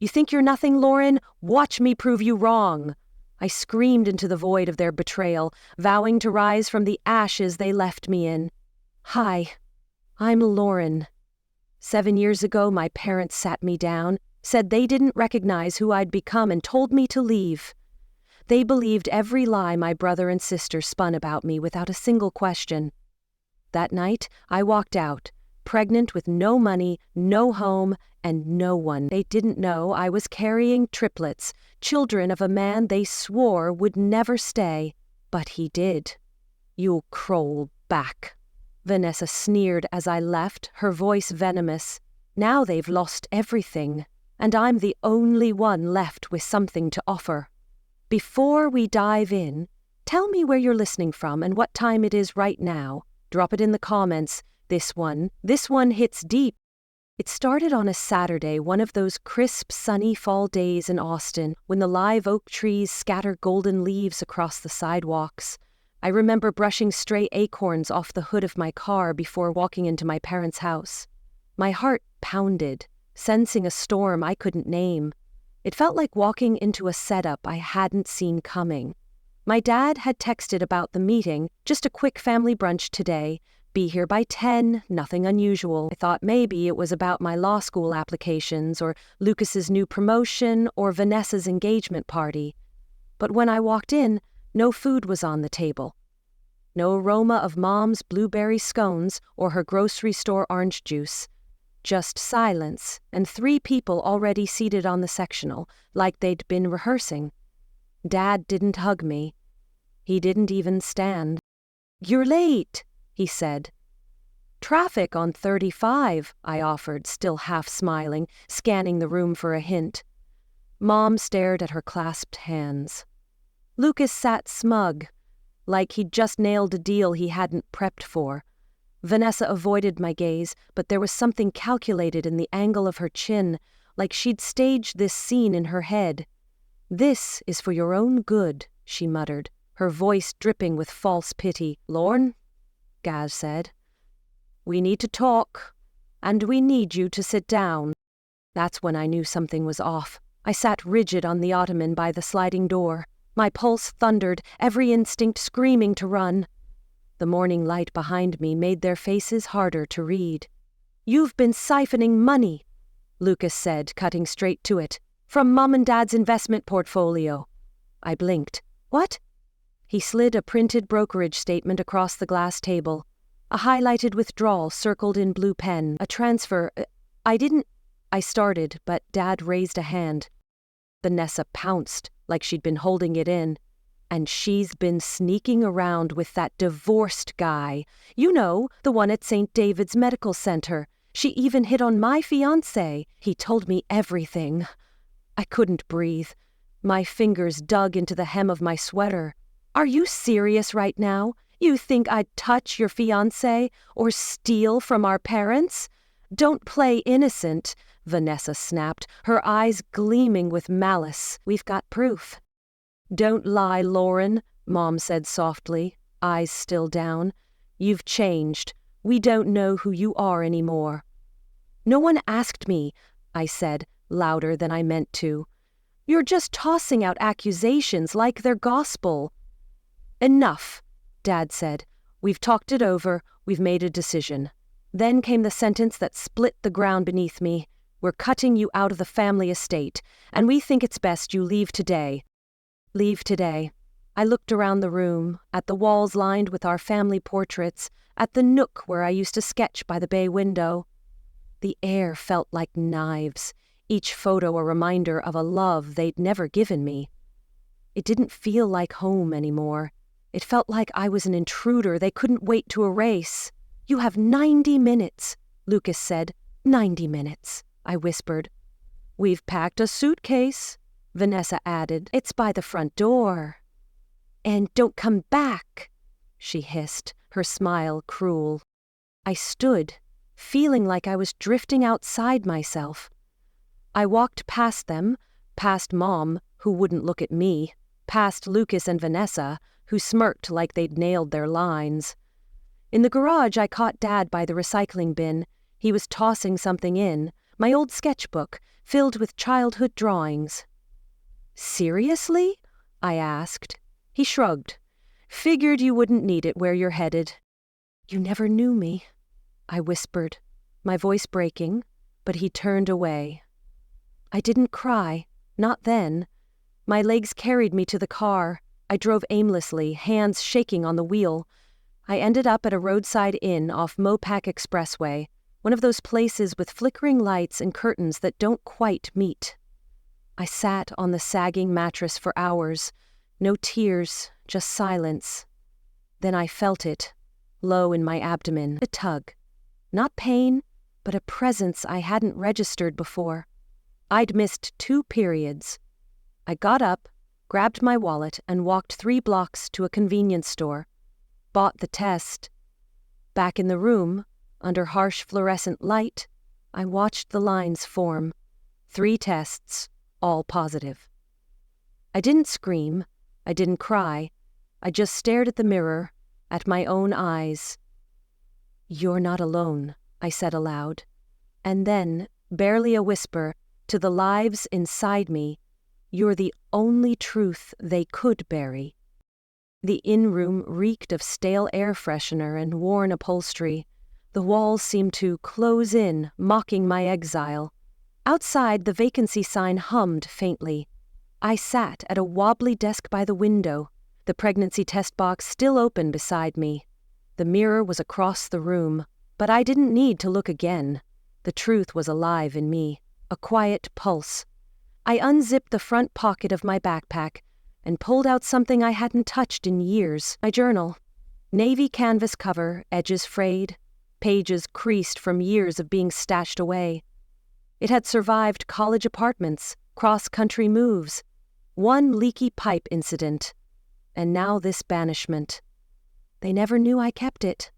You think you're nothing, Lauren? Watch me prove you wrong. I screamed into the void of their betrayal, vowing to rise from the ashes they left me in. Hi, I'm Lauren. 7 years ago, my parents sat me down, said they didn't recognize who I'd become, and told me to leave. They believed every lie my brother and sister spun about me without a single question. That night, I walked out, pregnant with no money, no home, and no one. They didn't know I was carrying triplets, children of a man they swore would never stay. But he did. You'll crawl back. Vanessa sneered as I left, her voice venomous. Now they've lost everything, and I'm the only one left with something to offer. Before we dive in, tell me where you're listening from and what time it is right now. Drop it in the comments. This one hits deep. It started on a Saturday, one of those crisp, sunny fall days in Austin, when the live oak trees scatter golden leaves across the sidewalks. I remember brushing stray acorns off the hood of my car before walking into my parents' house. My heart pounded, sensing a storm I couldn't name. It felt like walking into a setup I hadn't seen coming. My dad had texted about the meeting, just a quick family brunch today. Be here by 10, nothing unusual. I thought maybe it was about my law school applications or Lucas's new promotion or Vanessa's engagement party. But when I walked in, no food was on the table. No aroma of Mom's blueberry scones or her grocery store orange juice. Just silence and 3 people already seated on the sectional, like they'd been rehearsing. Dad didn't hug me. He didn't even stand. "You're late," he said. "Traffic on 35, I offered, still half smiling, scanning the room for a hint. Mom stared at her clasped hands. Lucas sat smug, like he'd just nailed a deal he hadn't prepped for. Vanessa avoided my gaze, but there was something calculated in the angle of her chin, like she'd staged this scene in her head. "This is for your own good," she muttered, her voice dripping with false pity. "Lorne," Gaz said, "we need to talk, and we need you to sit down." That's when I knew something was off. I sat rigid on the ottoman by the sliding door. My pulse thundered, every instinct screaming to run. The morning light behind me made their faces harder to read. "You've been siphoning money," Lucas said, cutting straight to it, "from Mom and Dad's investment portfolio." I blinked. "What?" He slid a printed brokerage statement across the glass table. A highlighted withdrawal circled in blue pen. A transfer. I started, but Dad raised a hand. Vanessa pounced, like she'd been holding it in. "And she's been sneaking around with that divorced guy. You know, the one at St. David's Medical Center. She even hit on my fiancé. He told me everything." I couldn't breathe. My fingers dug into the hem of my sweater. "Are you serious right now? You think I'd touch your fiancé or steal from our parents? Don't play innocent," Vanessa snapped, her eyes gleaming with malice. "We've got proof." "Don't lie, Lauren," Mom said softly, eyes still down. "You've changed. We don't know who you are anymore." "No one asked me," I said, louder than I meant to. "You're just tossing out accusations like they're gospel." "Enough," Dad said. "We've talked it over. We've made a decision." Then came the sentence that split the ground beneath me. "We're cutting you out of the family estate, and we think it's best you leave today." Leave today. I looked around the room, at the walls lined with our family portraits, at the nook where I used to sketch by the bay window. The air felt like knives, each photo a reminder of a love they'd never given me. It didn't feel like home anymore. It felt like I was an intruder they couldn't wait to erase. "You have 90 minutes, Lucas said. 90 minutes, I whispered. "We've packed a suitcase," Vanessa added. "It's by the front door." "And don't come back," she hissed, her smile cruel. I stood, feeling like I was drifting outside myself. I walked past them, past Mom, who wouldn't look at me, past Lucas and Vanessa, who smirked like they'd nailed their lines. In the garage, I caught Dad by the recycling bin. He was tossing something in, my old sketchbook, filled with childhood drawings. "Seriously?" I asked. He shrugged. "Figured you wouldn't need it where you're headed." "You never knew me," I whispered, my voice breaking, but he turned away. I didn't cry, not then. My legs carried me to the car. I drove aimlessly, hands shaking on the wheel. I ended up at a roadside inn off Mopac Expressway, one of those places with flickering lights and curtains that don't quite meet. I sat on the sagging mattress for hours. No tears, just silence. Then I felt it, low in my abdomen, a tug. Not pain, but a presence I hadn't registered before. I'd missed 2 periods. I got up, grabbed my wallet, and walked 3 blocks to a convenience store. Bought the test. Back in the room, under harsh fluorescent light, I watched the lines form. 3 tests, all positive. I didn't scream. I didn't cry. I just stared at the mirror, at my own eyes. "You're not alone," I said aloud. And then, barely a whisper, to the lives inside me, "You're the only truth they could bury." The in-room reeked of stale air freshener and worn upholstery. The walls seemed to close in, mocking my exile. Outside, the vacancy sign hummed faintly. I sat at a wobbly desk by the window, the pregnancy test box still open beside me. The mirror was across the room, but I didn't need to look again. The truth was alive in me, a quiet pulse. I unzipped the front pocket of my backpack and pulled out something I hadn't touched in years, my journal. Navy canvas cover, edges frayed, pages creased from years of being stashed away. It had survived college apartments, cross-country moves, one leaky pipe incident, and now this banishment. They never knew I kept it.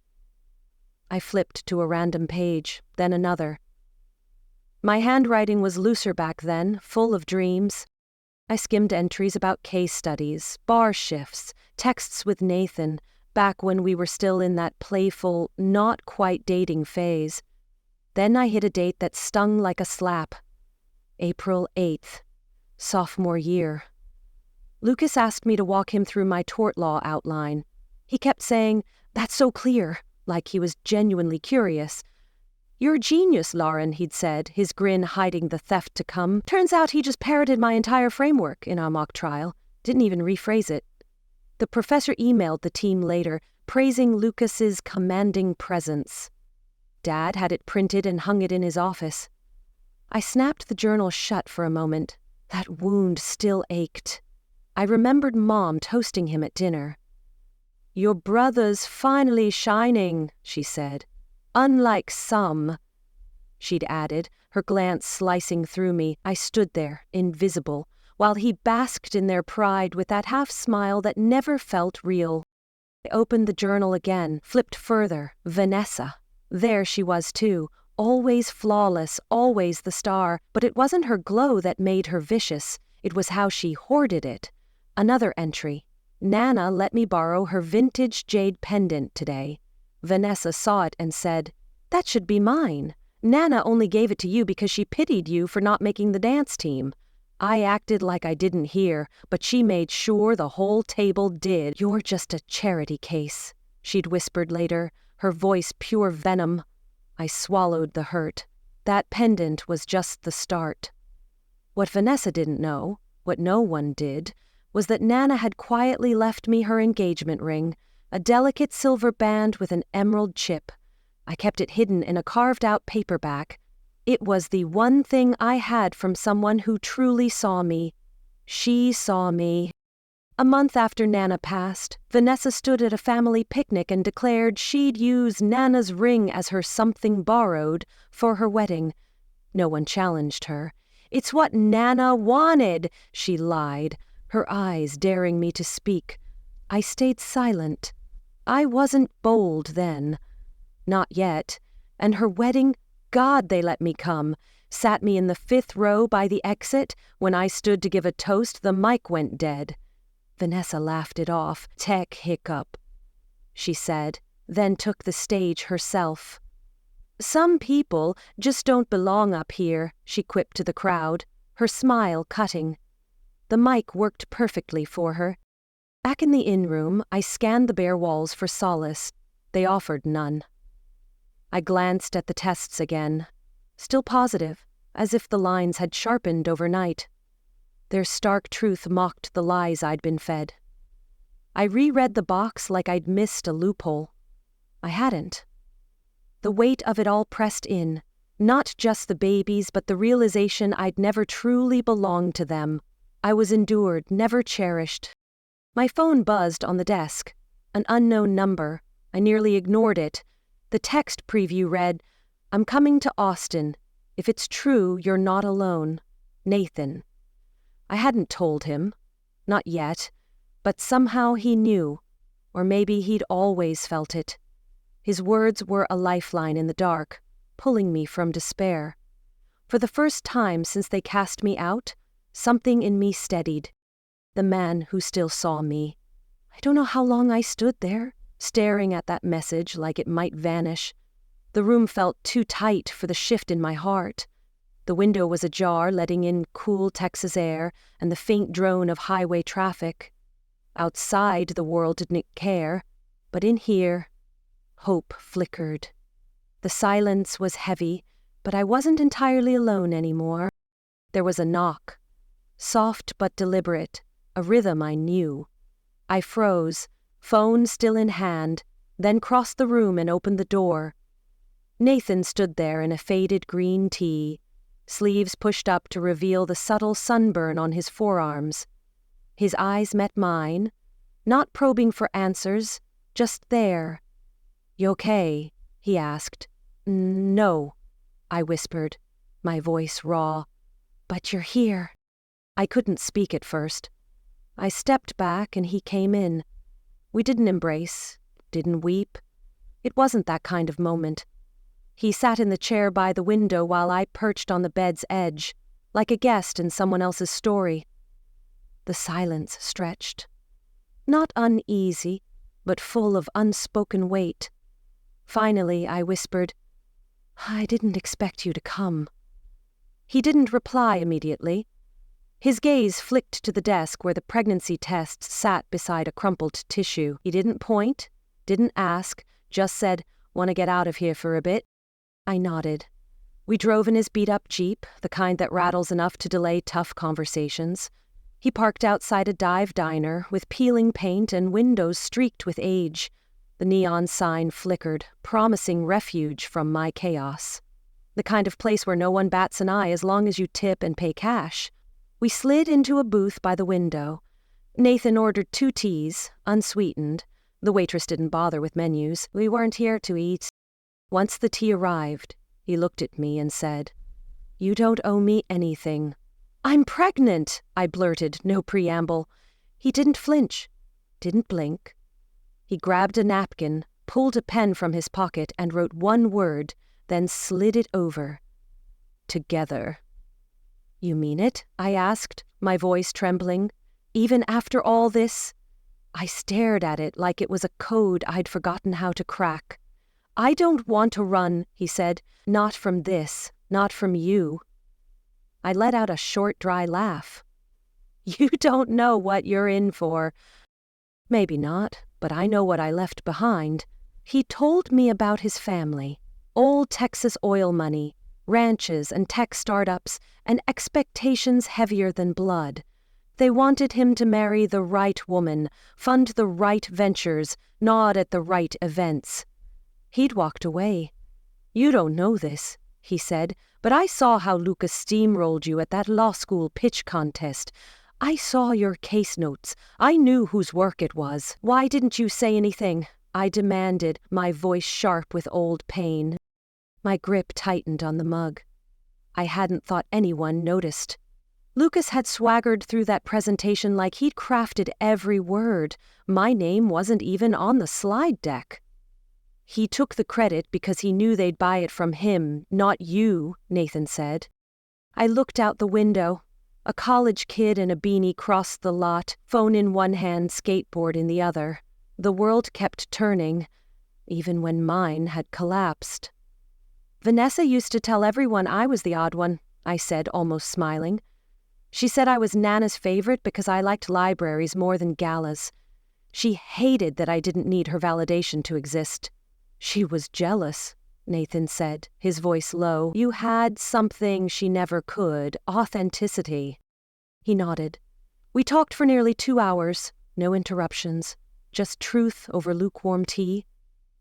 I flipped to a random page, then another. My handwriting was looser back then, full of dreams. I skimmed entries about case studies, bar shifts, texts with Nathan, back when we were still in that playful, not quite dating phase. Then I hit a date that stung like a slap. April 8th, sophomore year. Lucas asked me to walk him through my tort law outline. He kept saying, "That's so clear," like he was genuinely curious. "You're a genius, Lauren," he'd said, his grin hiding the theft to come. Turns out he just parroted my entire framework in our mock trial. Didn't even rephrase it. The professor emailed the team later, praising Lucas's commanding presence. Dad had it printed and hung it in his office. I snapped the journal shut for a moment. That wound still ached. I remembered Mom toasting him at dinner. "Your brother's finally shining," she said. "Unlike some." She'd added, her glance slicing through me. I stood there, invisible, while he basked in their pride with that half-smile that never felt real. I opened the journal again, flipped further. Vanessa. There she was too, always flawless, always the star, but it wasn't her glow that made her vicious. It was how she hoarded it. Another entry. "Nana let me borrow her vintage jade pendant today. Vanessa saw it and said, 'That should be mine. Nana only gave it to you because she pitied you for not making the dance team.' I acted like I didn't hear, but she made sure the whole table did. 'You're just a charity case,' she'd whispered later, her voice pure venom. I swallowed the hurt. That pendant was just the start. What Vanessa didn't know, what no one did, was that Nana had quietly left me her engagement ring, a delicate silver band with an emerald chip. I kept it hidden in a carved-out paperback. It was the one thing I had from someone who truly saw me. She saw me. A month after Nana passed, Vanessa stood at a family picnic and declared she'd use Nana's ring as her something borrowed for her wedding. No one challenged her. "It's what Nana wanted," she lied, her eyes daring me to speak. I stayed silent. I wasn't bold then. Not yet. And her wedding, God, they let me come. Sat me in the 5th row by the exit. When I stood to give a toast, the mic went dead. Vanessa laughed it off. "Tech hiccup," she said, then took the stage herself. "Some people just don't belong up here," she quipped to the crowd, her smile cutting. The mic worked perfectly for her. Back in the inn-room, I scanned the bare walls for solace. They offered none. I glanced at the tests again, still positive, as if the lines had sharpened overnight. Their stark truth mocked the lies I'd been fed. I reread the box like I'd missed a loophole. I hadn't. The weight of it all pressed in, not just the babies, but the realization I'd never truly belonged to them. I was endured, never cherished. My phone buzzed on the desk. An unknown number. I nearly ignored it. The text preview read, "I'm coming to Austin. If it's true, you're not alone. Nathan." I hadn't told him. Not yet. But somehow he knew. Or maybe he'd always felt it. His words were a lifeline in the dark, pulling me from despair. For the first time since they cast me out, something in me steadied. The man who still saw me. I don't know how long I stood there, staring at that message like it might vanish. The room felt too tight for the shift in my heart. The window was ajar, letting in cool Texas air and the faint drone of highway traffic. Outside, the world didn't care, but in here, hope flickered. The silence was heavy, but I wasn't entirely alone anymore. There was a knock. Soft but deliberate, a rhythm I knew. I froze, phone still in hand, then crossed the room and opened the door. Nathan stood there in a faded green tee, sleeves pushed up to reveal the subtle sunburn on his forearms. His eyes met mine, not probing for answers, just there. "You okay?" he asked. "No," I whispered, my voice raw. "But you're here." I couldn't speak at first. I stepped back and he came in. We didn't embrace, didn't weep. It wasn't that kind of moment. He sat in the chair by the window while I perched on the bed's edge, like a guest in someone else's story. The silence stretched. Not uneasy, but full of unspoken weight. Finally, I whispered, "I didn't expect you to come." He didn't reply immediately. His gaze flicked to the desk where the pregnancy tests sat beside a crumpled tissue. He didn't point, didn't ask, just said, "Want to get out of here for a bit?" I nodded. We drove in his beat-up Jeep, the kind that rattles enough to delay tough conversations. He parked outside a dive diner with peeling paint and windows streaked with age. The neon sign flickered, promising refuge from my chaos. The kind of place where no one bats an eye as long as you tip and pay cash. We slid into a booth by the window. Nathan ordered 2 teas, unsweetened. The waitress didn't bother with menus. We weren't here to eat. Once the tea arrived, he looked at me and said, "You don't owe me anything." "I'm pregnant," I blurted, no preamble. He didn't flinch, didn't blink. He grabbed a napkin, pulled a pen from his pocket and wrote one word, then slid it over. "Together." "You mean it?" I asked, my voice trembling. "Even after all this?" I stared at it like it was a code I'd forgotten how to crack. "I don't want to run," he said. "Not from this, not from you." I let out a short, dry laugh. "You don't know what you're in for." "Maybe not, but I know what I left behind." He told me about his family. Old Texas oil money, ranches and tech startups, and expectations heavier than blood. They wanted him to marry the right woman, fund the right ventures, nod at the right events. He'd walked away. "You don't know this," he said, "but I saw how Lucas steamrolled you at that law school pitch contest. I saw your case notes. I knew whose work it was. Why didn't you say anything?" I demanded, my voice sharp with old pain. My grip tightened on the mug. I hadn't thought anyone noticed. Lucas had swaggered through that presentation like he'd crafted every word. My name wasn't even on the slide deck. "He took the credit because he knew they'd buy it from him, not you," Nathan said. I looked out the window. A college kid in a beanie crossed the lot, phone in one hand, skateboard in the other. The world kept turning, even when mine had collapsed. Vanessa used to tell everyone I was the odd one, I said, almost smiling. She said I was Nana's favorite because I liked libraries more than galas. She hated that I didn't need her validation to exist. She was jealous, Nathan said, his voice low. You had something she never could, authenticity. He nodded. We talked for nearly 2 hours, no interruptions, just truth over lukewarm tea.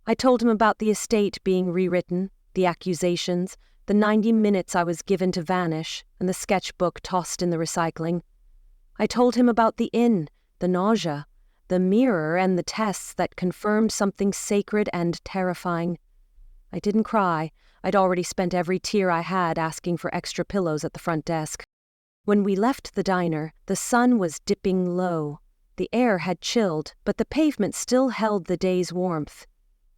I told him about the estate being rewritten, the accusations, the 90 minutes I was given to vanish, and the sketchbook tossed in the recycling. I told him about the inn, the nausea, the mirror, and the tests that confirmed something sacred and terrifying. I didn't cry. I'd already spent every tear I had asking for extra pillows at the front desk. When we left the diner, the sun was dipping low. The air had chilled, but the pavement still held the day's warmth.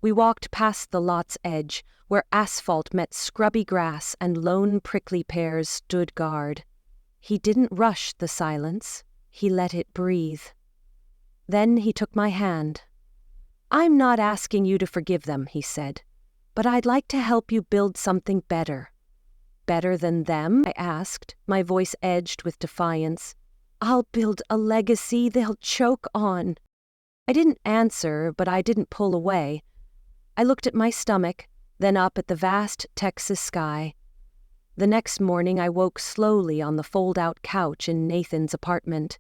We walked past the lot's edge, where asphalt met scrubby grass and lone prickly pears stood guard. He didn't rush the silence. He let it breathe. Then he took my hand. I'm not asking you to forgive them, he said, but I'd like to help you build something better. Better than them? I asked, my voice edged with defiance. I'll build a legacy they'll choke on. I didn't answer, but I didn't pull away. I looked at my stomach, then up at the vast Texas sky. The next morning I woke slowly on the fold-out couch in Nathan's apartment.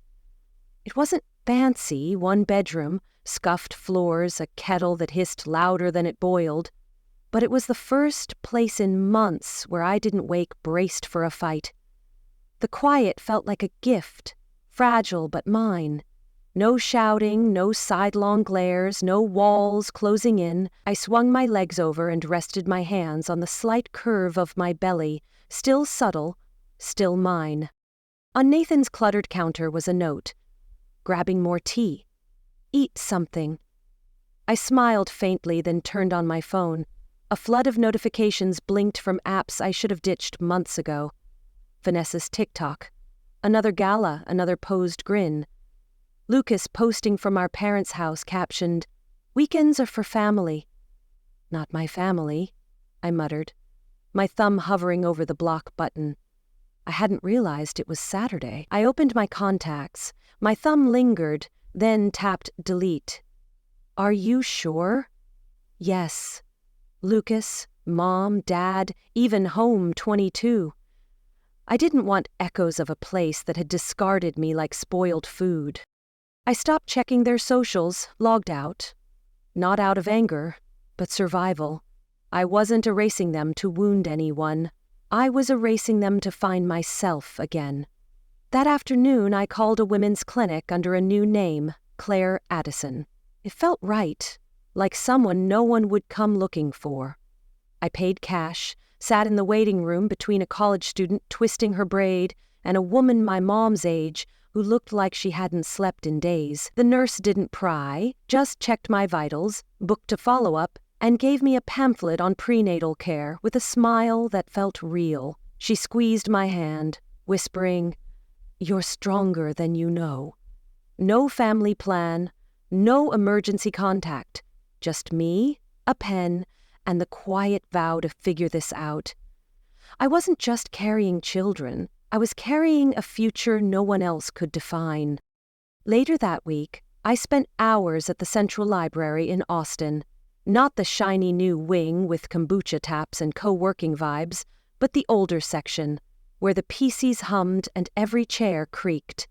It wasn't fancy, 1 bedroom, scuffed floors, a kettle that hissed louder than it boiled, but it was the first place in months where I didn't wake braced for a fight. The quiet felt like a gift, fragile but mine. No shouting, no sidelong glares, no walls closing in. I swung my legs over and rested my hands on the slight curve of my belly, still subtle, still mine. On Nathan's cluttered counter was a note. Grabbing more tea. Eat something. I smiled faintly, then turned on my phone. A flood of notifications blinked from apps I should have ditched months ago. Vanessa's TikTok. Another gala, another posed grin. Lucas posting from our parents' house captioned, "Weekends are for family." Not my family, I muttered, my thumb hovering over the block button. I hadn't realized it was Saturday. I opened my contacts. My thumb lingered, then tapped delete. Are you sure? Yes. Lucas, Mom, Dad, even home 22. I didn't want echoes of a place that had discarded me like spoiled food. I stopped checking their socials, logged out. Not out of anger, but survival. I wasn't erasing them to wound anyone. I was erasing them to find myself again. That afternoon, I called a women's clinic under a new name, Claire Addison. It felt right, like someone no one would come looking for. I paid cash, sat in the waiting room between a college student twisting her braid and a woman my mom's age who looked like she hadn't slept in days. The nurse didn't pry, just checked my vitals, booked a follow-up, and gave me a pamphlet on prenatal care with a smile that felt real. She squeezed my hand, whispering, "You're stronger than you know." No family plan, no emergency contact, just me, a pen, and the quiet vow to figure this out. I wasn't just carrying children. I was carrying a future no one else could define. Later that week, I spent hours at the Central Library in Austin. Not the shiny new wing with kombucha taps and co-working vibes, but the older section, where the PCs hummed and every chair creaked.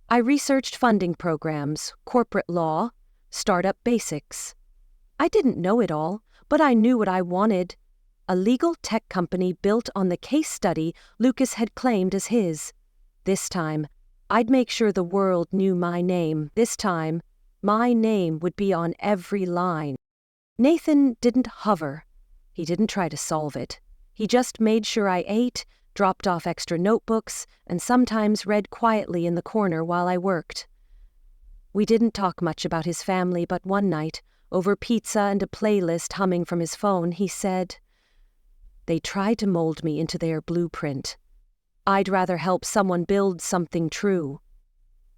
I researched funding programs, corporate law, startup basics. I didn't know it all, but I knew what I wanted. A legal tech company built on the case study Lucas had claimed as his. This time, I'd make sure the world knew my name. This time, my name would be on every line. Nathan didn't hover. He didn't try to solve it. He just made sure I ate, dropped off extra notebooks, and sometimes read quietly in the corner while I worked. We didn't talk much about his family, but one night, over pizza and a playlist humming from his phone, he said, "They tried to mold me into their blueprint. I'd rather help someone build something true."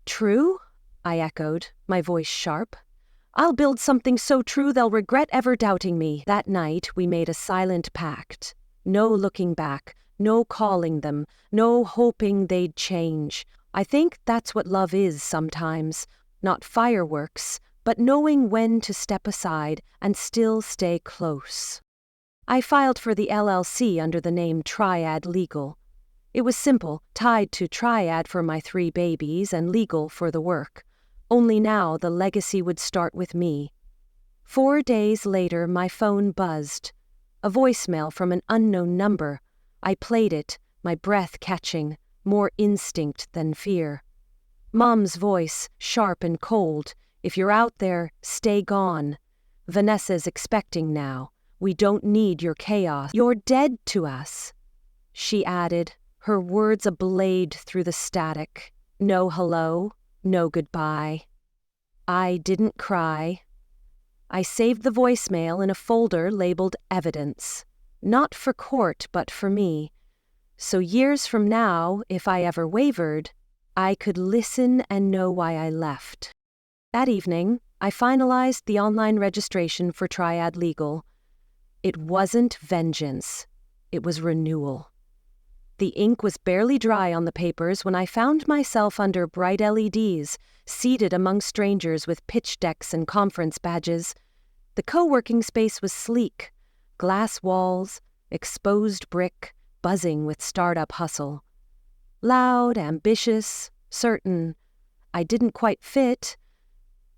"True?" I echoed, my voice sharp. "I'll build something so true they'll regret ever doubting me." That night we made a silent pact. No looking back, no calling them, no hoping they'd change. I think that's what love is sometimes. Not fireworks, but knowing when to step aside and still stay close. I filed for the LLC under the name Triad Legal. It was simple, tied to Triad for my 3 babies and legal for the work. Only now the legacy would start with me. 4 days later, my phone buzzed. A voicemail from an unknown number. I played it, my breath catching, more instinct than fear. Mom's voice, sharp and cold. If you're out there, stay gone. Vanessa's expecting now. We don't need your chaos. You're dead to us. She added, her words ablade through the static. No hello, no goodbye. I didn't cry. I saved the voicemail in a folder labeled Evidence. Not for court, but for me. So years from now, if I ever wavered, I could listen and know why I left. That evening, I finalized the online registration for Triad Legal. It wasn't vengeance. It was renewal. The ink was barely dry on the papers when I found myself under bright LEDs, seated among strangers with pitch decks and conference badges. The co-working space was sleek, glass walls, exposed brick, buzzing with startup hustle. Loud, ambitious, certain. I didn't quite fit.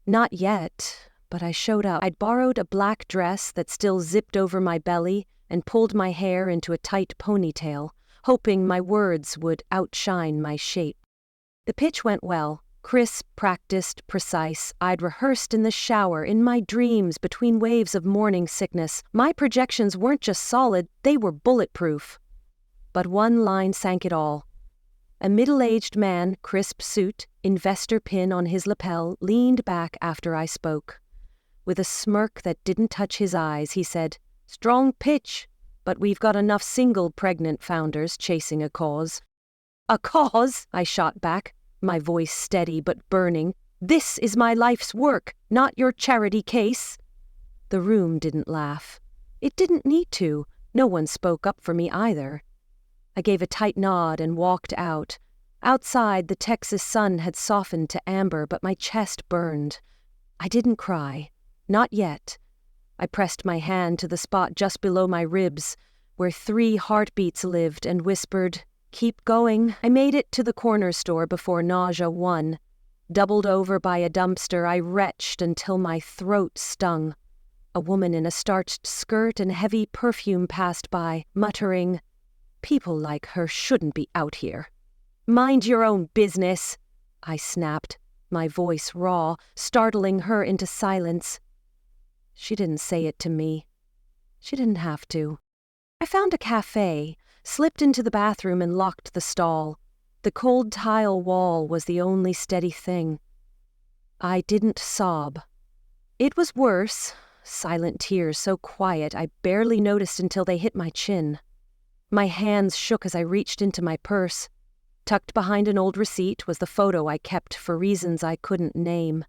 Not yet, but I showed up. I'd borrowed a black dress that still zipped over my belly and pulled my hair into a tight ponytail, hoping my words would outshine my shape. The pitch went well. Crisp, practiced, precise. I'd rehearsed in the shower, in my dreams, between waves of morning sickness. My projections weren't just solid, they were bulletproof. But one line sank it all. A middle-aged man, crisp suit, investor pin on his lapel, leaned back after I spoke. With a smirk that didn't touch his eyes, he said, "Strong pitch, but we've got enough single pregnant founders chasing a cause." "A cause?" I shot back, my voice steady but burning. "This is my life's work, not your charity case." The room didn't laugh. It didn't need to. No one spoke up for me either. I gave a tight nod and walked out. Outside, the Texas sun had softened to amber, but my chest burned. I didn't cry. Not yet. I pressed my hand to the spot just below my ribs, where 3 heartbeats lived, and whispered, "Keep going." I made it to the corner store before nausea won. Doubled over by a dumpster, I retched until my throat stung. A woman in a starched skirt and heavy perfume passed by, muttering, "People like her shouldn't be out here." "Mind your own business," I snapped, my voice raw, startling her into silence. She didn't say it to me. She didn't have to. I found a cafe, slipped into the bathroom and locked the stall. The cold tile wall was the only steady thing. I didn't sob. It was worse, silent tears so quiet I barely noticed until they hit my chin. My hands shook as I reached into my purse. Tucked behind an old receipt was the photo I kept for reasons I couldn't name.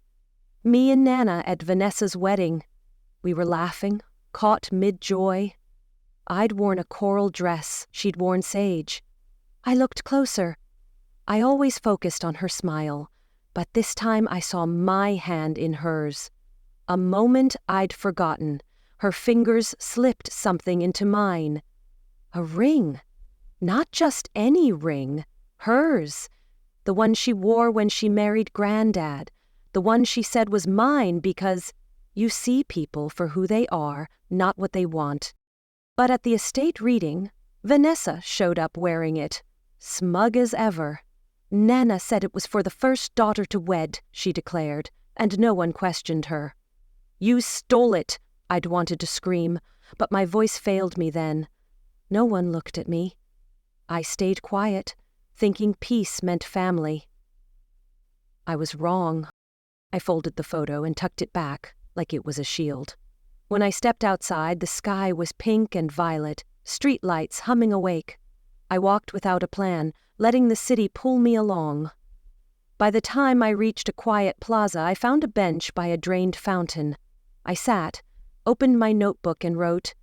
Me and Nana at Vanessa's wedding. We were laughing, caught mid-joy. I'd worn a coral dress, she'd worn sage. I looked closer. I always focused on her smile, but this time I saw my hand in hers. A moment I'd forgotten. Her fingers slipped something into mine. A ring. Not just any ring. Hers. The one she wore when she married Granddad. The one she said was mine because you see people for who they are, not what they want. But at the estate reading, Vanessa showed up wearing it, smug as ever. Nana said it was for the first daughter to wed, she declared, and no one questioned her. "You stole it," I'd wanted to scream, but my voice failed me then. No one looked at me. I stayed quiet, thinking peace meant family. I was wrong. I folded the photo and tucked it back, like it was a shield. When I stepped outside, the sky was pink and violet, streetlights humming awake. I walked without a plan, letting the city pull me along. By the time I reached a quiet plaza, I found a bench by a drained fountain. I sat, opened my notebook and wrote,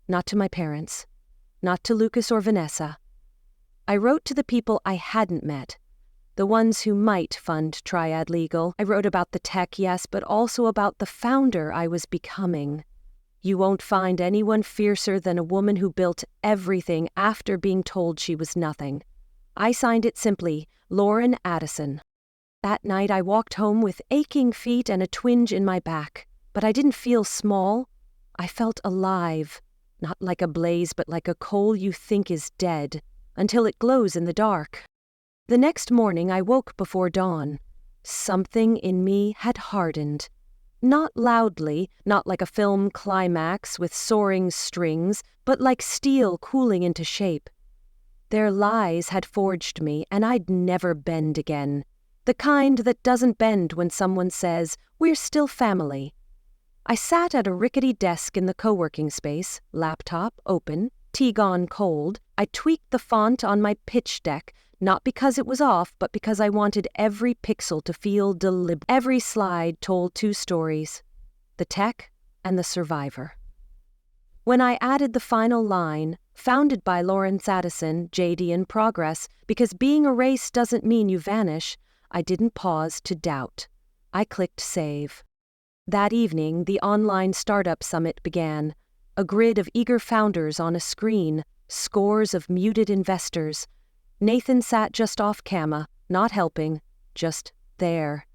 "Not to my parents. not to Lucas or Vanessa. I wrote to the people I hadn't met, the ones who might fund Triad Legal. I wrote about the tech, yes, but also about the founder I was becoming. You won't find anyone fiercer than a woman who built everything after being told she was nothing. I signed it simply, Lauren Addison. That night I walked home with aching feet and a twinge in my back, but I didn't feel small. I felt alive, not like a blaze, but like a coal you think is dead, until it glows in the dark. The next morning I woke before dawn. Something in me had hardened. Not loudly, not like a film climax with soaring strings, but like steel cooling into shape. Their lies had forged me, and I'd never bend again. The kind that doesn't bend when someone says, "We're still family." I sat at a rickety desk in the co-working space, laptop open, tea gone cold. I tweaked the font on my pitch deck, not because it was off, but because I wanted every pixel to feel deliberate. Every slide told two stories, the tech and the survivor. When I added the final line, founded by Lauren Addison, JD in progress, because being erased doesn't mean you vanish, I didn't pause to doubt. I clicked save. That evening, the online startup summit began. A grid of eager founders on a screen, scores of muted investors. Nathan sat just off camera, not helping, just there.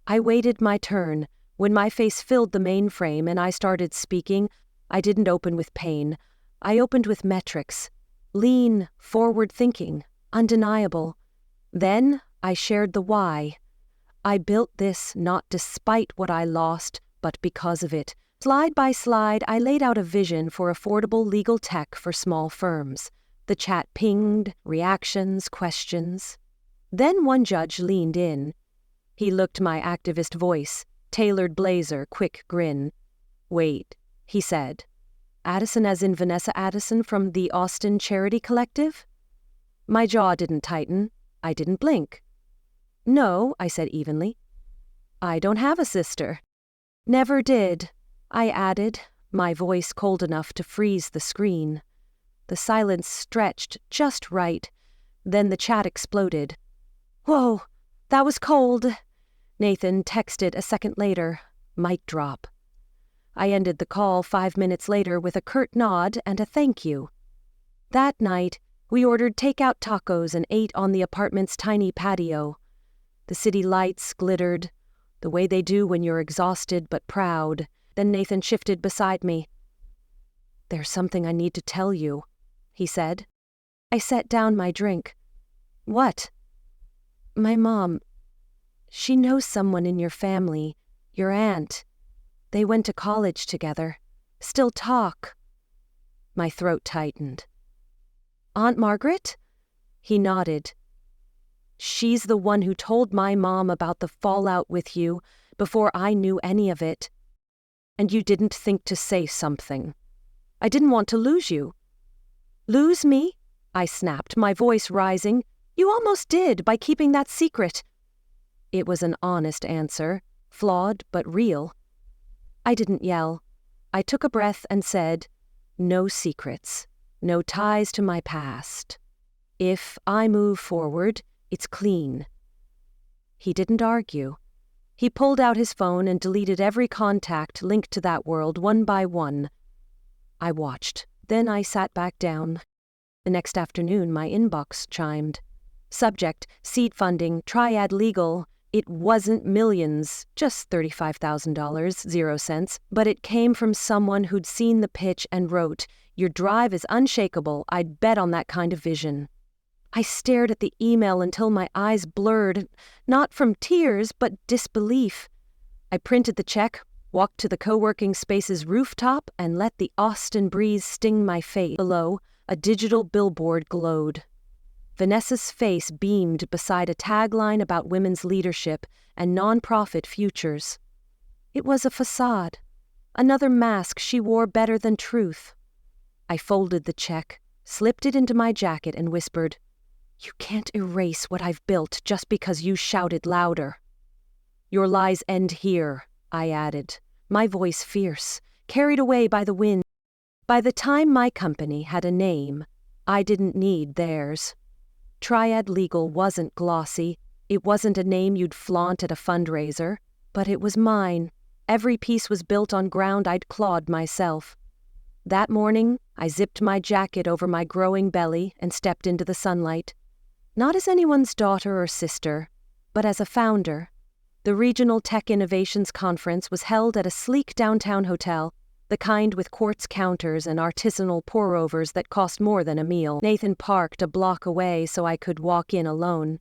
I waited my turn. When my face filled the mainframe and I started speaking, I didn't open with pain. I opened with metrics. Lean, forward-thinking, undeniable. Then I shared the why. I built this not despite what I lost, but because of it. Slide by slide, I laid out a vision for affordable legal tech for small firms. The chat pinged, reactions, questions. Then one judge leaned in. He looked my activist voice, tailored blazer, quick grin. "Wait," he said. "Addison as in Vanessa Addison from the Austin Charity Collective?" My jaw didn't tighten. I didn't blink. "No," I said evenly. "I don't have a sister." "Never did," I added, my voice cold enough to freeze the screen. The silence stretched just right. Then the chat exploded. "Whoa, that was cold," Nathan texted a second later. Mic drop. I ended the call 5 minutes later with a curt nod and a thank you. That night, we ordered takeout tacos and ate on the apartment's tiny patio. The city lights glittered, the way they do when you're exhausted but proud. Then Nathan shifted beside me. "There's something I need to tell you," he said. I set down my drink. "What?" "My mom. She knows someone in your family, your aunt. They went to college together. Still talk." My throat tightened. "Aunt Margaret?" He nodded. "She's the one who told my mom about the fallout with you before I knew any of it. And you didn't think to say something. I didn't want to lose you." "Lose me?" I snapped, my voice rising. "You almost did by keeping that secret." It was an honest answer, flawed but real. I didn't yell. I took a breath and said, "No secrets, no ties to my past. If I move forward, it's clean." He didn't argue. He pulled out his phone and deleted every contact linked to that world one by one. I watched. Then I sat back down. The next afternoon, my inbox chimed. Subject, seed funding, Triad Legal. It wasn't millions, just $35,000, 0 cents, but it came from someone who'd seen the pitch and wrote, "Your drive is unshakable. I'd bet on that kind of vision." I stared at the email until my eyes blurred, not from tears, but disbelief. I printed the check, walked to the co-working space's rooftop, and let the Austin breeze sting my face. Below, a digital billboard glowed. Vanessa's face beamed beside a tagline about women's leadership and nonprofit futures. It was a facade, another mask she wore better than truth. I folded the check, slipped it into my jacket, and whispered, "You can't erase what I've built just because you shouted louder." "Your lies end here," I added, my voice fierce, carried away by the wind. By the time my company had a name, I didn't need theirs. Triad Legal wasn't glossy. It wasn't a name you'd flaunt at a fundraiser, but it was mine. Every piece was built on ground I'd clawed myself. That morning, I zipped my jacket over my growing belly and stepped into the sunlight. Not as anyone's daughter or sister, but as a founder. The Regional Tech Innovations Conference was held at a sleek downtown hotel, the kind with quartz counters and artisanal pour-overs that cost more than a meal. Nathan parked a block away so I could walk in alone.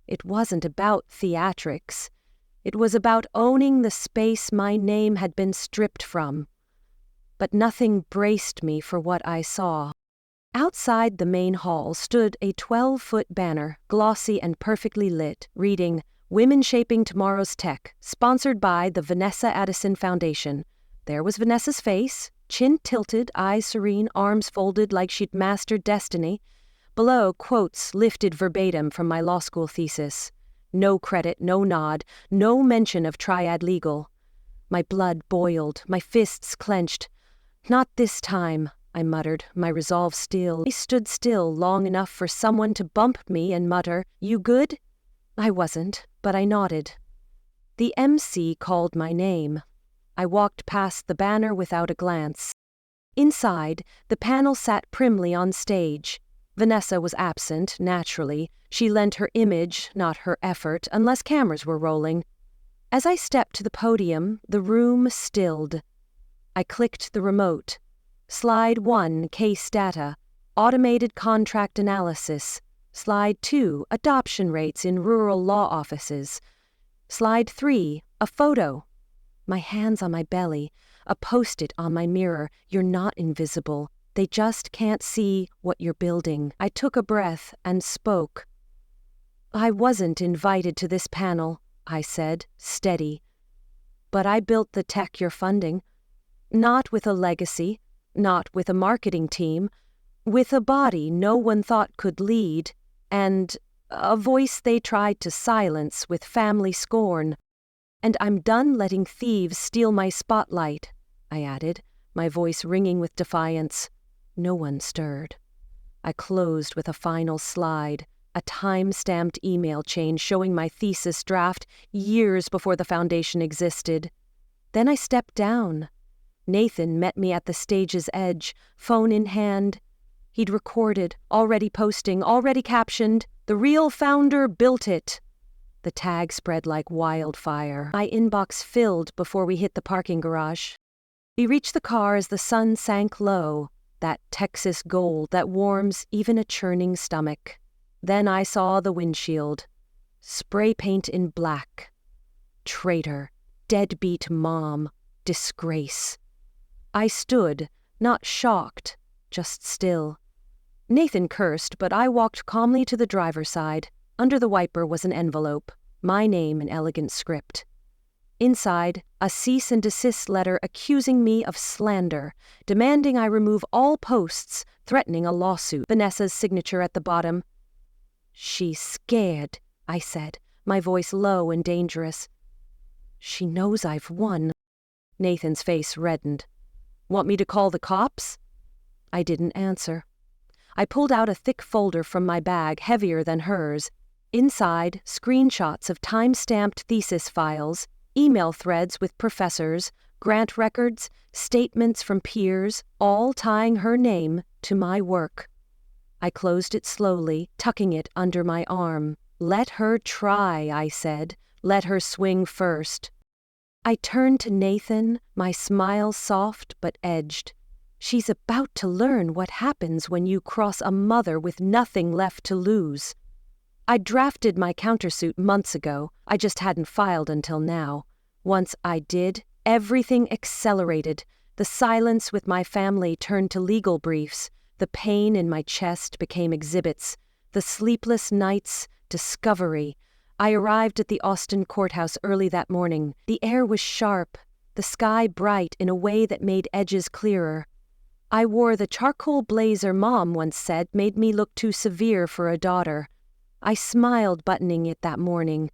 It wasn't about theatrics. It was about owning the space my name had been stripped from. But nothing braced me for what I saw. Outside the main hall stood a 12-foot banner, glossy and perfectly lit, reading, "Women Shaping Tomorrow's Tech," sponsored by the Vanessa Addison Foundation. There was Vanessa's face, chin tilted, eyes serene, arms folded like she'd mastered destiny. Below, quotes lifted verbatim from my law school thesis. No credit, no nod, no mention of Triad Legal. My blood boiled, my fists clenched. "Not this time," I muttered, my resolve still. I stood still long enough for someone to bump me and mutter, "You good?" I wasn't, but I nodded. The MC called my name. I walked past the banner without a glance. Inside, the panel sat primly on stage. Vanessa was absent, naturally. She lent her image, not her effort, unless cameras were rolling. As I stepped to the podium, the room stilled. I clicked the remote. Slide 1, case data, automated contract analysis. Slide 2, adoption rates in rural law offices. Slide 3, a photo. My hands on my belly, a post-it on my mirror. You're not invisible. They just can't see what you're building. I took a breath and spoke. "I wasn't invited to this panel," I said, steady. "But I built the tech you're funding. Not with a legacy, not with a marketing team, with a body no one thought could lead, and a voice they tried to silence with family scorn. And I'm done letting thieves steal my spotlight," I added, my voice ringing with defiance. No one stirred. I closed with a final slide, a time-stamped email chain showing my thesis draft years before the foundation existed. Then I stepped down. Nathan met me at the stage's edge, phone in hand. He'd recorded, already posting, already captioned, "The real founder built it." The tag spread like wildfire. My inbox filled before we hit the parking garage. We reached the car as the sun sank low, that Texas gold that warms even a churning stomach. Then I saw the windshield. Spray paint in black. Traitor. Deadbeat mom. Disgrace. I stood, not shocked, just still. Nathan cursed, but I walked calmly to the driver's side. Under the wiper was an envelope, my name in elegant script. Inside, a cease and desist letter accusing me of slander, demanding I remove all posts, threatening a lawsuit. Vanessa's signature at the bottom. "She's scared," I said, my voice low and dangerous. "She knows I've won." Nathan's face reddened. "Want me to call the cops?" I didn't answer. I pulled out a thick folder from my bag, heavier than hers. Inside, screenshots of time-stamped thesis files, email threads with professors, grant records, statements from peers, all tying her name to my work. I closed it slowly, tucking it under my arm. "Let her try," I said. "Let her swing first." I turned to Nathan, my smile soft but edged. "She's about to learn what happens when you cross a mother with nothing left to lose." I drafted my countersuit months ago. I just hadn't filed until now. Once I did, everything accelerated. The silence with my family turned to legal briefs. The pain in my chest became exhibits. The sleepless nights, discovery. I arrived at the Austin courthouse early that morning. The air was sharp, the sky bright in a way that made edges clearer. I wore the charcoal blazer Mom once said made me look too severe for a daughter. I smiled buttoning it that morning.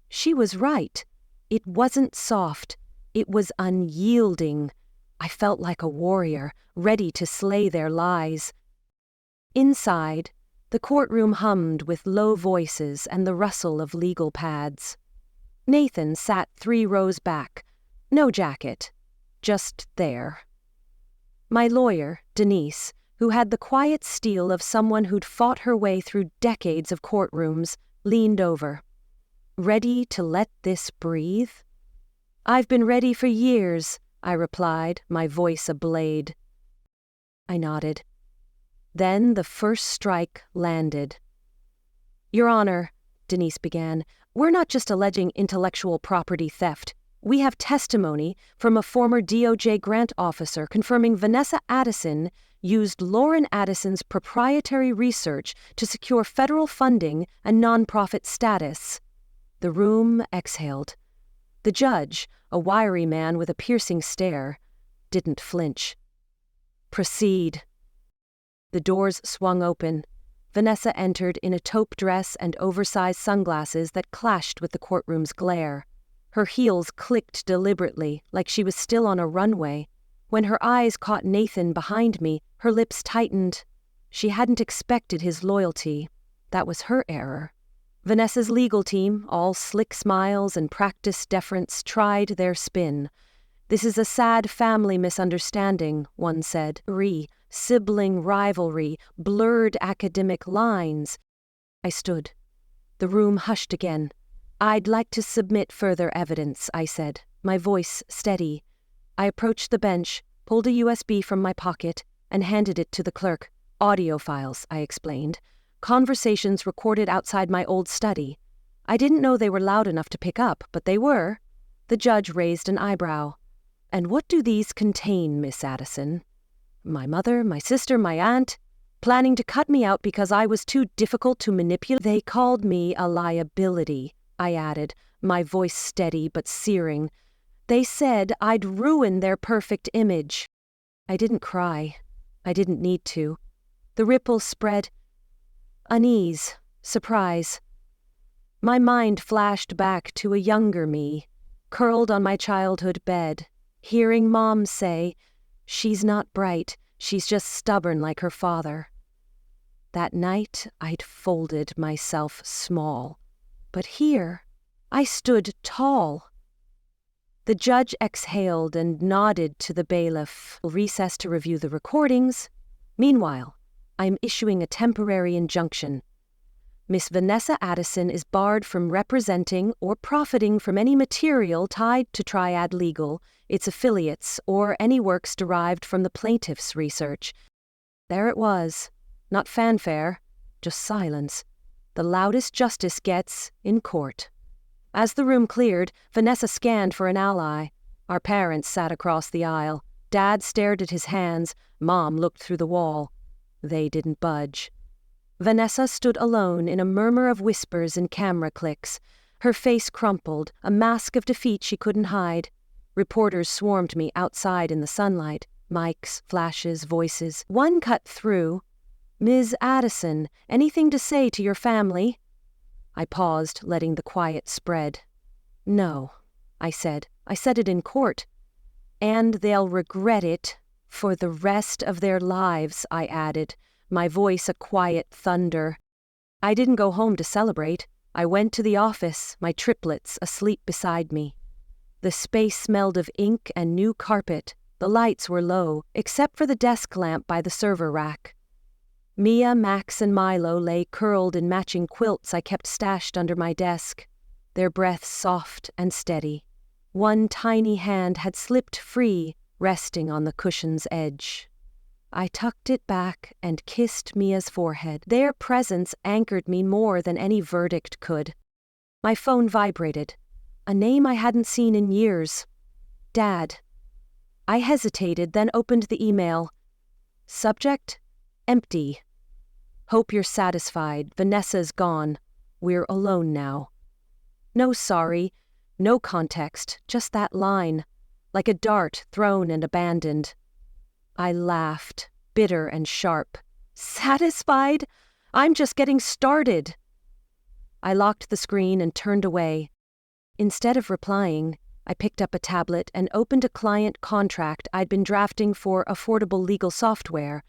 She was right. It wasn't soft. It was unyielding. I felt like a warrior, ready to slay their lies. Inside, the courtroom hummed with low voices and the rustle of legal pads. Nathan sat 3 rows back, no jacket, just there. My lawyer, Denise, who had the quiet steel of someone who'd fought her way through decades of courtrooms, leaned over. Ready to let this breathe? I've been ready for years, I replied, my voice a blade. I nodded. Then the first strike landed. Your Honor, Denise began, we're not just alleging intellectual property theft. We have testimony from a former DOJ grant officer confirming Vanessa Addison used Lauren Addison's proprietary research to secure federal funding and nonprofit status. The room exhaled. The judge, a wiry man with a piercing stare, didn't flinch. Proceed. The doors swung open. Vanessa entered in a taupe dress and oversized sunglasses that clashed with the courtroom's glare. Her heels clicked deliberately, like she was still on a runway. When her eyes caught Nathan behind me, her lips tightened. She hadn't expected his loyalty. That was her error. Vanessa's legal team, all slick smiles and practiced deference, tried their spin. This is a sad family misunderstanding, one said. Sibling rivalry, blurred academic lines. I stood. The room hushed again. I'd like to submit further evidence, I said, my voice steady. I approached the bench, pulled a USB from my pocket, and handed it to the clerk. Audio files, I explained. Conversations recorded outside my old study. I didn't know they were loud enough to pick up, but they were. The judge raised an eyebrow. And what do these contain, Miss Addison? My mother, my sister, my aunt, planning to cut me out because I was too difficult to manipulate. They called me a liability, I added, my voice steady but searing. They said I'd ruin their perfect image. I didn't cry. I didn't need to. The ripples spread. Unease, surprise. My mind flashed back to a younger me, curled on my childhood bed, hearing Mom say, "She's not bright, she's just stubborn like her father." That night, I'd folded myself small. But here, I stood tall. The judge exhaled and nodded to the bailiff. Recess to review the recordings. Meanwhile, I'm issuing a temporary injunction. Miss Vanessa Addison is barred from representing or profiting from any material tied to Triad Legal, its affiliates, or any works derived from the plaintiff's research. There it was. Not fanfare, just silence. The loudest justice gets in court. As the room cleared, Vanessa scanned for an ally. Our parents sat across the aisle. Dad stared at his hands. Mom looked through the wall. They didn't budge. Vanessa stood alone in a murmur of whispers and camera clicks. Her face crumpled, a mask of defeat she couldn't hide. Reporters swarmed me outside in the sunlight. Mics, flashes, voices. One cut through. "Ms. Addison, anything to say to your family?" I paused, letting the quiet spread. "No," I said. I said it in court. "And they'll regret it for the rest of their lives," I added, my voice a quiet thunder. I didn't go home to celebrate. I went to the office, my triplets asleep beside me. The space smelled of ink and new carpet. The lights were low, except for the desk lamp by the server rack. Mia, Max, and Milo lay curled in matching quilts I kept stashed under my desk, their breaths soft and steady. One tiny hand had slipped free, resting on the cushion's edge. I tucked it back and kissed Mia's forehead. Their presence anchored me more than any verdict could. My phone vibrated. A name I hadn't seen in years. Dad. I hesitated, then opened the email. Subject? Empty. Hope you're satisfied. Vanessa's gone. We're alone now. No sorry, no context, just that line, like a dart thrown and abandoned. I laughed, bitter and sharp. Satisfied? I'm just getting started. I locked the screen and turned away. Instead of replying, I picked up a tablet and opened a client contract I'd been drafting for affordable legal software.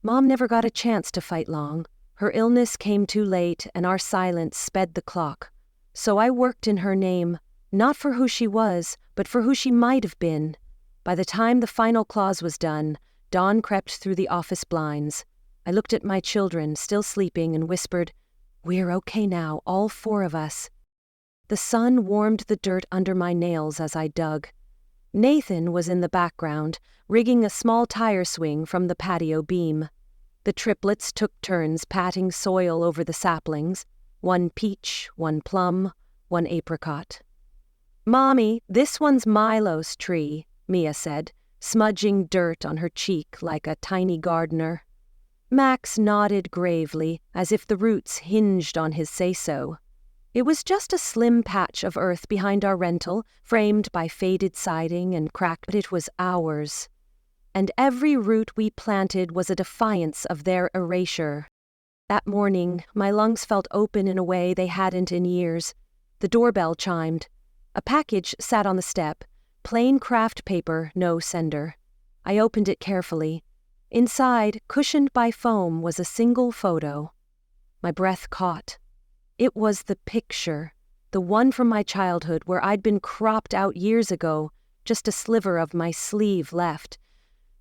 Mom never got a chance to fight long. Her illness came too late, and our silence sped the clock. So I worked in her name, not for who she was, but for who she might have been. By the time the final clause was done, dawn crept through the office blinds. I looked at my children, still sleeping, and whispered, "We're okay now, all 4 of us." The sun warmed the dirt under my nails as I dug. Nathan was in the background, rigging a small tire swing from the patio beam. The triplets took turns patting soil over the saplings, 1 peach, 1 plum, 1 apricot. "Mommy, this one's Milo's tree," Mia said, smudging dirt on her cheek like a tiny gardener. Max nodded gravely, as if the roots hinged on his say-so. It was just a slim patch of earth behind our rental, framed by faded siding and cracked, but it was ours. And every root we planted was a defiance of their erasure. That morning, my lungs felt open in a way they hadn't in years. The doorbell chimed. A package sat on the step, plain craft paper, no sender. I opened it carefully. Inside, cushioned by foam, was a single photo. My breath caught. It was the picture, the one from my childhood where I'd been cropped out years ago, just a sliver of my sleeve left.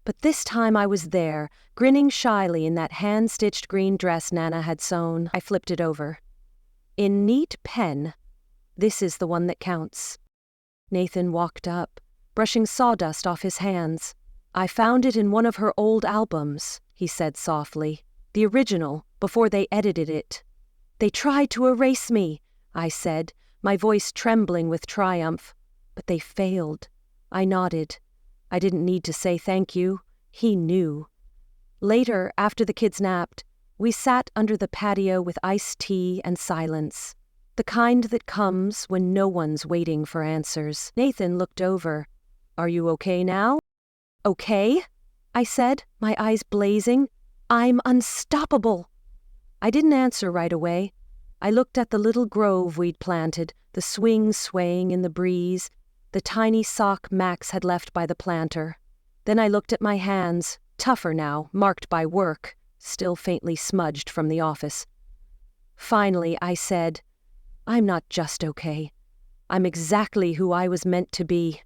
But this time I was there, grinning shyly in that hand-stitched green dress Nana had sewn. I flipped it over. In neat pen, "This is the one that counts." Nathan walked up, brushing sawdust off his hands. "I found it in one of her old albums," he said softly. "The original, before they edited it." "They tried to erase me," I said, my voice trembling with triumph. "But they failed." I nodded. I didn't need to say thank you. He knew. Later, after the kids napped, we sat under the patio with iced tea and silence. The kind that comes when no one's waiting for answers. Nathan looked over. "Are you okay now?" "Okay?" I said, my eyes blazing. "I'm unstoppable." I didn't answer right away. I looked at the little grove we'd planted, the swing swaying in the breeze, the tiny sock Max had left by the planter. Then I looked at my hands, tougher now, marked by work, still faintly smudged from the office. Finally, I said, "I'm not just okay. I'm exactly who I was meant to be."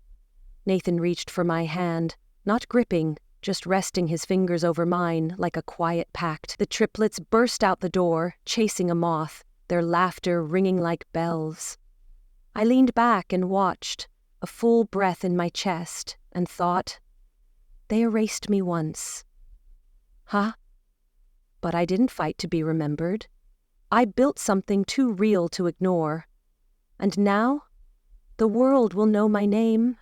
Nathan reached for my hand, not gripping, just resting his fingers over mine like a quiet pact. The triplets burst out the door, chasing a moth, their laughter ringing like bells. I leaned back and watched, a full breath in my chest, and thought, they erased me once. Huh? But I didn't fight to be remembered. I built something too real to ignore. And now, the world will know my name